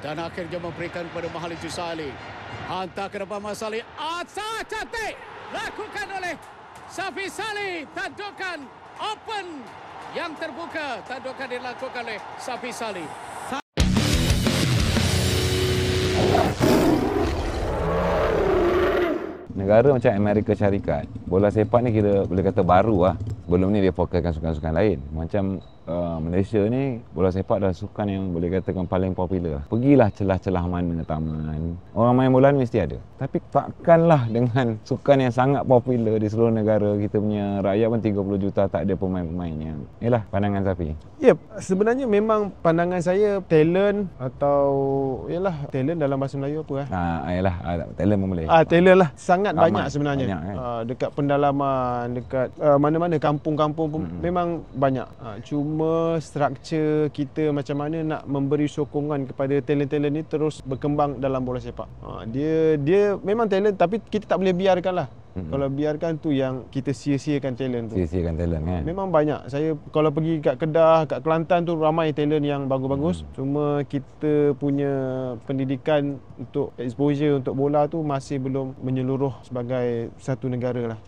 Dan akhirnya memberikan kepada Mahalil Jusali. Hantar ke depan Masali. Asal cantik. Lakukan oleh Safi Salih. Tadukan open yang terbuka. Tadukan dilakukan oleh Safi Salih. Negara macam Amerika Syarikat, bola sepak ni kira boleh kata baru lah. Sebelum ni dia fokuskan sukan-sukan lain. Macam Malaysia ni, bola sepak adalah sukan yang boleh katakan paling popular. Pergilah celah-celah mana taman, orang main bola ni mesti ada. Tapi takkanlah dengan sukan yang sangat popular di seluruh negara, kita punya rakyat pun 30 juta tak ada pemain-pemainnya. Inilah pandangan Safi. Ya, sebenarnya memang pandangan saya talent atau yalah talent dalam bahasa Melayu apa Yalah, talent pun boleh. Talent lah sangat Ramai, banyak sebenarnya. banyak, kan? Dekat pendalaman, dekat mana-mana kampung-kampung pun memang banyak. Cuma struktur kita macam mana nak memberi sokongan kepada talent-talent ni terus berkembang dalam bola sepak. Dia memang talent tapi kita tak boleh biarkan lah. Kalau biarkan tu yang kita sia-siakan talent tu. Sia-siakan talent kan. Memang banyak. Saya kalau pergi kat Kedah, kat Kelantan tu ramai talent yang bagus-bagus. Cuma kita punya pendidikan untuk exposure untuk bola tu masih belum menyeluruh sebagai satu negara lah.